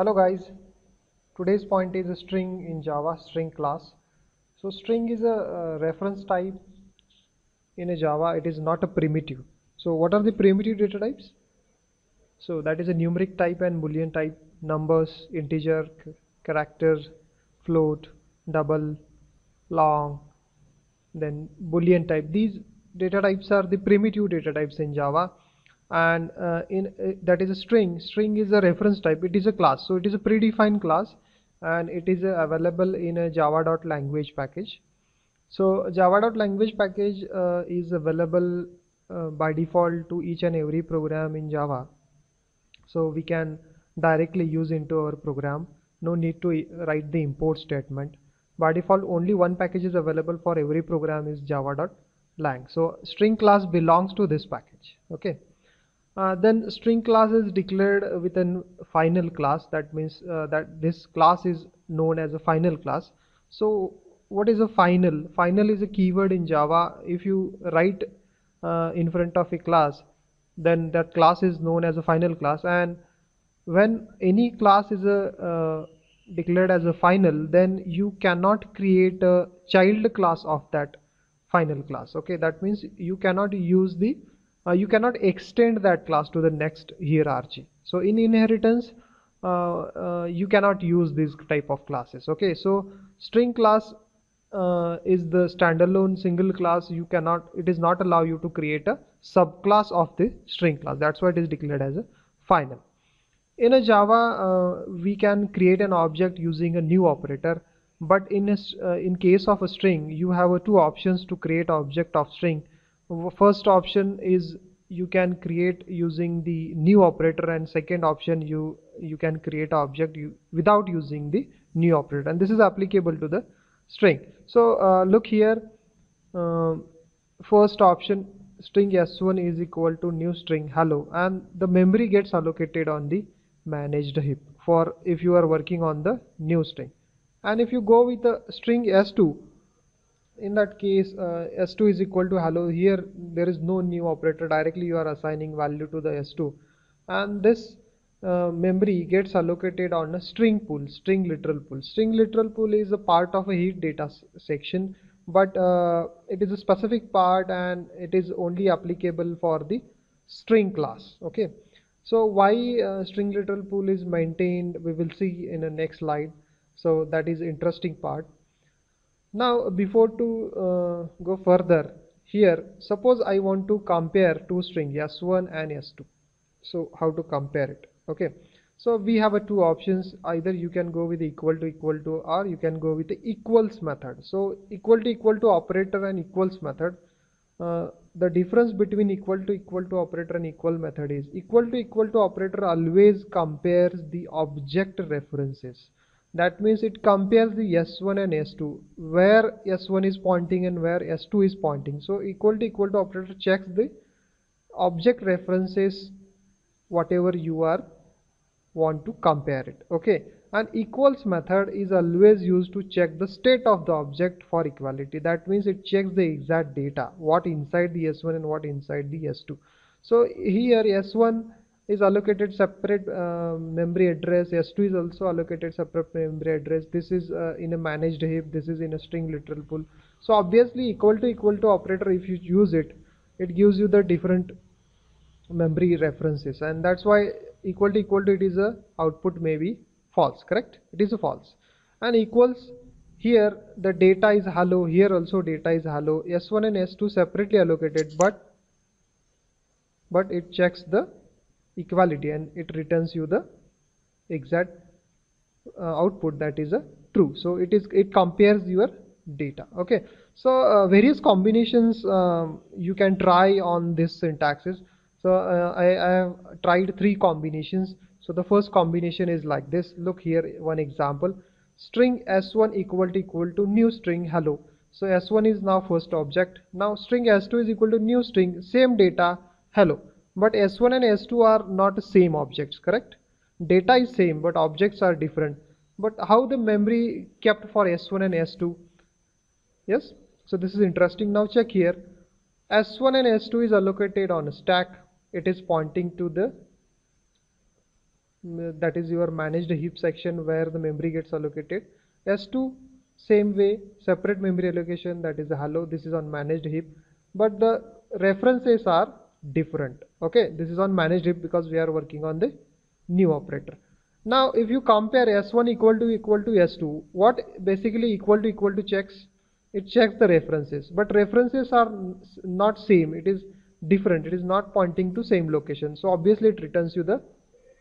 Hello guys, today's point is a string in Java, string class. So string is a reference type in a Java, it is not a primitive. So what are the primitive data types? So that is a numeric type and Boolean type, numbers, integer, characters, float, double, long, then Boolean type. These data types are the primitive data types in Java, and that is a string. String is a reference type. It is a class, so it is a predefined class, and it is available in a java.language package. So java.language package is available by default to each and every program in Java, so we can directly use into our program. No need to write the import statement. By default only one package is available for every program is java.lang. So string class belongs to this package. Okay. Then string class is declared with a final class. That means that this class is known as a final class. So what is a final? Final is a keyword in Java. If you write in front of a class, then that class is known as a final class. And when any class is declared as a final, then you cannot create a child class of that final class. Okay, that means you cannot use the you cannot extend that class to the next hierarchy. So in inheritance you cannot use these type of classes. Okay, so string class is the standalone single class. You cannot, it is not allow you to create a subclass of the string class. That's why it is declared as a final. In a Java we can create an object using a new operator, but in case of a string you have two options to create object of string. First option is you can create using the new operator, and second option you can create object without using the new operator, and this is applicable to the string. So look here, uh, first option, string s1 is equal to new string hello, and the memory gets allocated on the managed heap for if you are working on the new string. And if you go with the string s2, in that case s2 is equal to hello. Here there is no new operator, directly you are assigning value to the s2, and this memory gets allocated on a string pool, string literal pool. String literal pool is a part of a heap data section, but it is a specific part and it is only applicable for the string class. Okay, so why string literal pool is maintained, we will see in the next slide. So that is interesting part. Now before to go further, here suppose I want to compare two strings s1 and s2. So how to compare it? Okay, so we have two options. Either you can go with equal to, or you can go with the equals method. So equal to operator and equals method, the difference between equal to operator and equal method is equal to operator always compares the object references. That means it compares the s1 and s2, where s1 is pointing and where s2 is pointing. So equal to operator checks the object references whatever you are want to compare it. Okay, and equals method is always used to check the state of the object for equality. That means it checks the exact data, what inside the s1 and what inside the s2. So here s1 is allocated separate memory address, s2 is also allocated separate memory address. This is in a managed heap, this is in a string literal pool. So obviously equal to operator, if you use it, it gives you the different memory references, and that's why equal to it is a output may be false. Correct, it is a false. And equals, here the data is hello, here also data is hello, s1 and s2 separately allocated, but it checks the equality and it returns you the exact output, that is a true. So it compares your data. Okay, so various combinations you can try on this syntaxes. So I have tried three combinations. So the first combination is like this. Look here, one example, string s1 equal to new string hello. So s1 is now first object. Now string s2 is equal to new string, same data hello, but s1 and s2 are not the same objects. Correct, data is same but objects are different. But how the memory kept for s1 and s2? Yes, so this is interesting. Now check here, s1 and s2 is allocated on a stack. It is pointing to the that is your managed heap section where the memory gets allocated. S2, same way, separate memory allocation, that is the hello, this is on managed heap, but the references are different. Okay, this is on managed heap because we are working on the new operator. Now if you compare S1 equal to S2, what basically equal to checks? It checks the references, but references are not same, it is different, it is not pointing to same location, so obviously it returns you the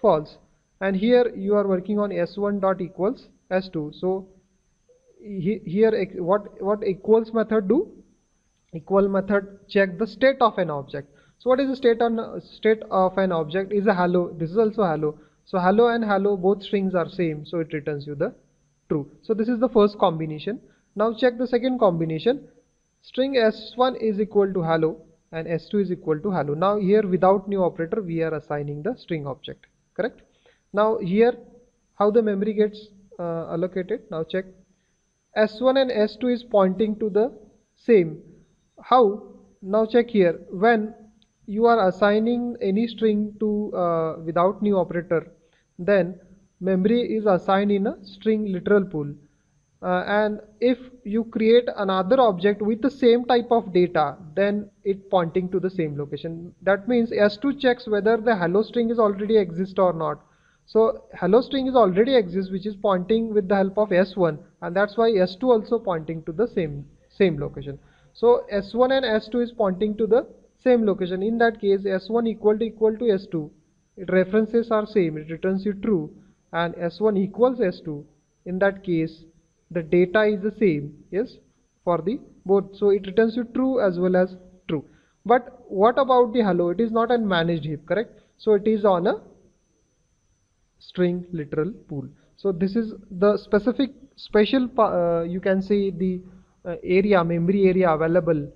false. And here you are working on S1 dot equals S2, so here what equals method do? Equal method check the state of an object. So what is the state of an object? Is a hello, this is also hello, so hello and hello both strings are same, so it returns you the true. So this is the first combination. Now check the second combination. String S1 is equal to hello and S2 is equal to hello. Now here without new operator we are assigning the string object, correct? Now here how the memory gets allocated? Now check, S1 and S2 is pointing to the same. How? Now check here, when you are assigning any string to without new operator, then memory is assigned in a string literal pool. And if you create another object with the same type of data, then it pointing to the same location. That means S2 checks whether the hello string is already exist or not. So hello string is already exists, which is pointing with the help of S1, and that's why S2 also pointing to the same location. So S1 and S2 is pointing to the same location. In that case, S1 equal to S2. Its references are same. It returns you true, and S1 equals S2. In that case, the data is the same. Yes, for the both. So it returns you true as well as true. But what about the hello? It is not a managed heap, correct? So it is on a string literal pool. So this is the special you can say the memory area available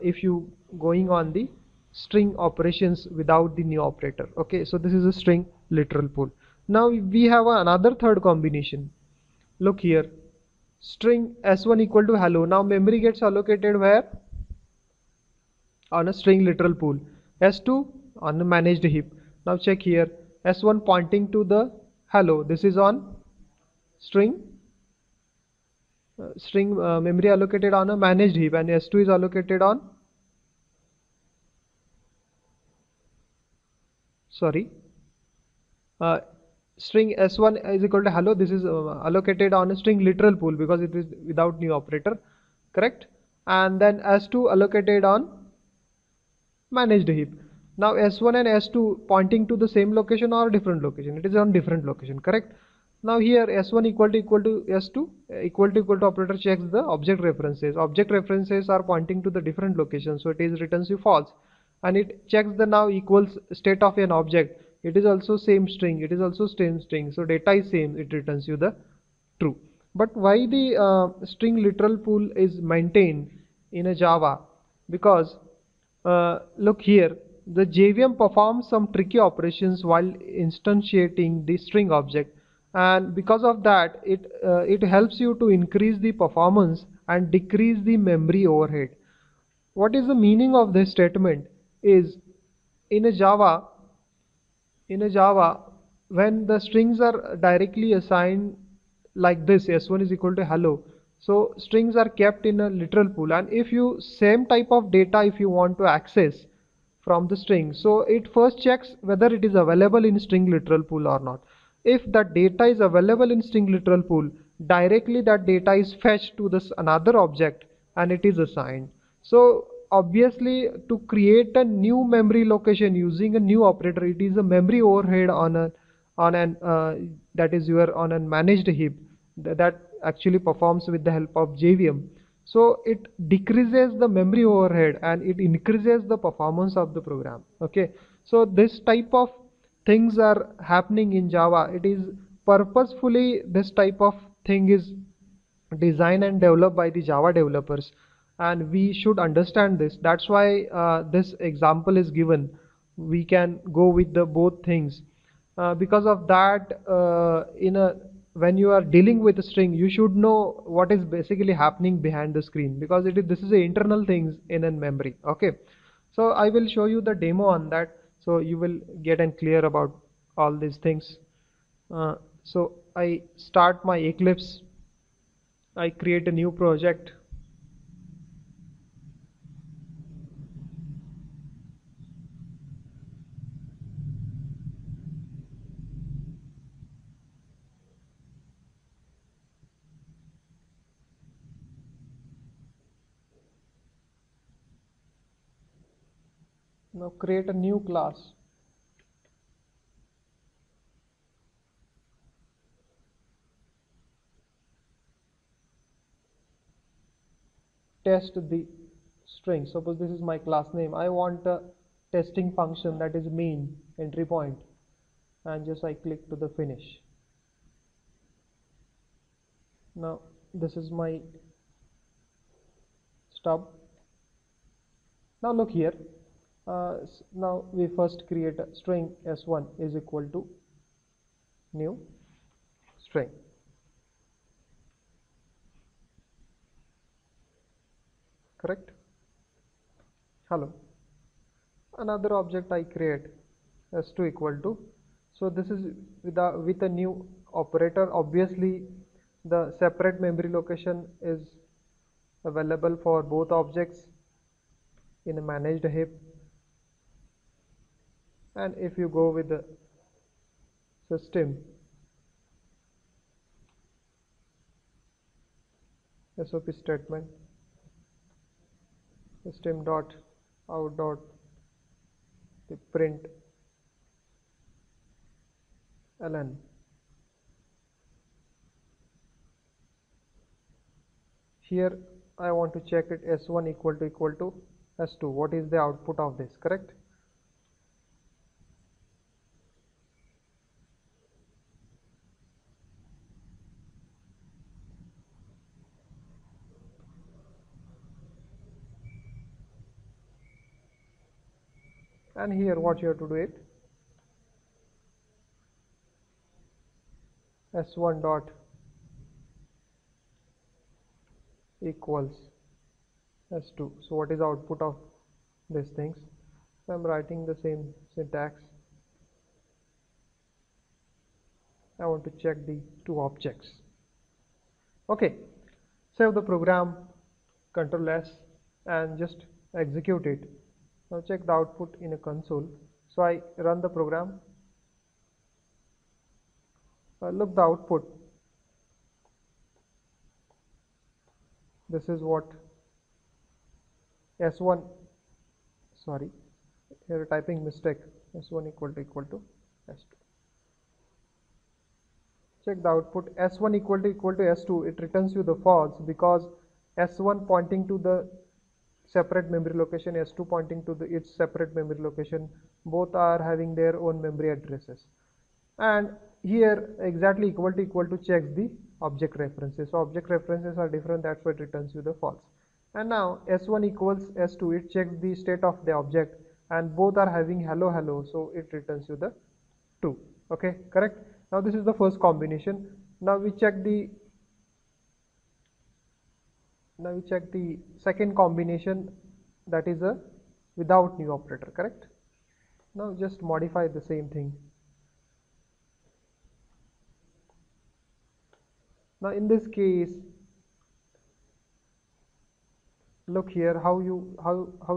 if you going on the string operations without the new operator. Okay, so this is a string literal pool. Now we have another third combination. Look here, string S1 equal to hello. Now memory gets allocated where? On a string literal pool. S2 on a managed heap. Now check here, S1 pointing to the hello, this is on string memory allocated on a managed heap, and S2 is allocated on string S1 is equal to hello, this is allocated on a string literal pool because it is without new operator, correct? And then S2 allocated on managed heap. Now S1 and S2 pointing to the same location or different location? It is on different location, correct? Now here S1 equal to S2 equal to operator checks the object references. Object references are pointing to the different location, so it is returns you false. And it checks the now equals state of an object. It is also same string. It is also same string. So data is same. It returns you the true. But why the string literal pool is maintained in a Java? Because look here, the JVM performs some tricky operations while instantiating the string object, and because of that it helps you to increase the performance and decrease the memory overhead. What is the meaning of this statement? Is in a Java when the strings are directly assigned like this, S1 is equal to hello, so strings are kept in a literal pool, and if you same type of data if you want to access from the string, so it first checks whether it is available in string literal pool or not. If the data is available in string literal pool, directly that data is fetched to this another object and it is assigned. So obviously to create a new memory location using a new operator, it is a memory overhead on a managed heap that actually performs with the help of JVM. So it decreases the memory overhead and it increases the performance of the program. Okay, so this type of things are happening in Java. It is purposefully this type of thing is designed and developed by the Java developers, and we should understand this. That's why this example is given. We can go with the both things. Because of that, when you are dealing with a string, you should know what is basically happening behind the screen, because this is the internal things in a memory. Okay, so I will show you the demo on that, so you will get and clear about all these things. So I start my Eclipse, I create a new project. Now create a new class. Test the string. Suppose this is my class name. I want a testing function, that is main entry point, and just I click to the finish. Now this is my stub. Now look here. Now we first create a string s1 is equal to new string. Correct? Hello. Another object I create s2 equal to. So this is with a new operator. Obviously, the separate memory location is available for both objects in a managed heap. And if you go with the system SOP statement, system dot out dot the print ln. Here I want to check it s1 equal to s2. What is the output of this? Correct? And here what you have to do it s1 dot equals s2. So what is the output of these things? So I'm writing the same syntax. I want to check the two objects. Okay, save the program, Control S, and just execute it. Now check the output in a console. So I run the program. Look the output. This is what S1, sorry, here typing mistake, S1 equal to S2. Check the output, S1 equal to S2, it returns you the false because S1 pointing to the separate memory location, S2 pointing to its separate memory location. Both are having their own memory addresses. And here exactly equal to checks the object references. So object references are different, that's why it returns you the false. And now S1 equals S2, it checks the state of the object and both are having hello hello, so it returns you the true. Okay, correct? Now this is the first combination. Now we check the second combination, that is a without new operator, correct? Now just modify the same thing. Now in this case, look here how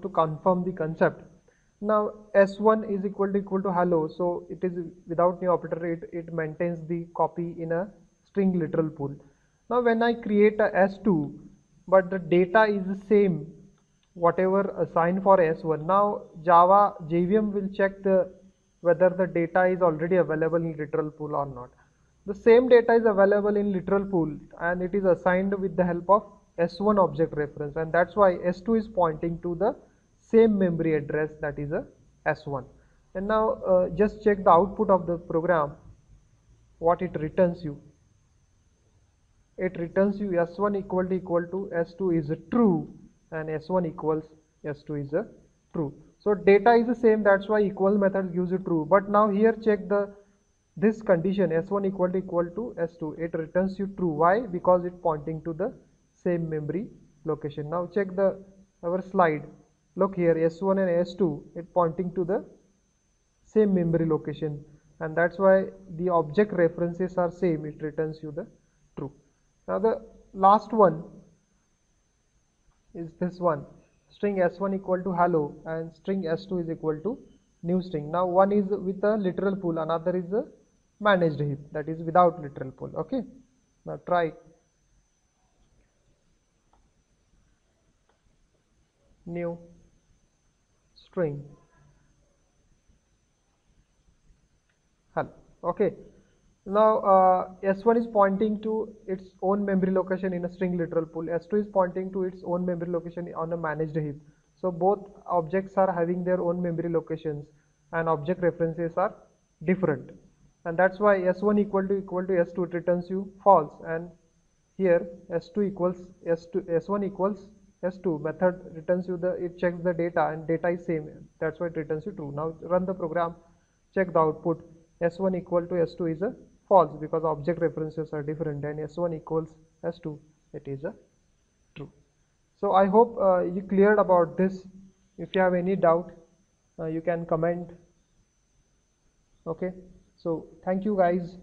to confirm the concept. Now s1 is equal to hello, so it is without new operator, it maintains the copy in a string literal pool. Now when I create a s2 but the data is the same whatever assigned for s1, now Java JVM will check whether the data is already available in literal pool or not. The same data is available in literal pool and it is assigned with the help of S1 object reference, and that's why S2 is pointing to the same memory address, that is a S1. And now just check the output of the program, what it returns you. It returns you S1 equal to S2 is a true and S1 equals S2 is a true. So data is the same, that's why equal method gives you true. But now here check this condition S1 equal to S2, it returns you true. Why? Because it pointing to the same memory location. Now check our slide. Look here, S1 and S2, it pointing to the same memory location. and that's why the object references are same, it returns you the true. Now the last one is this one, string s1 equal to hello and string s2 is equal to new string. Now one is with a literal pool, another is a managed heap, that is without literal pool. Okay, now try new string hello. Okay, now s1 is pointing to its own memory location in a string literal pool, s2 is pointing to its own memory location on a managed heap. So both objects are having their own memory locations and object references are different, and that's why s1 equal to s2, it returns you false, and here s2 equals s2, s1 equals s2 method returns you the, it checks the data and data is same, that's why it returns you true. Now run the program, check the output, s1 equal to s2 is a false because object references are different, and s1 equals s2, it is a true. So I hope you cleared about this. If you have any doubt, you can comment. Okay, so thank you guys.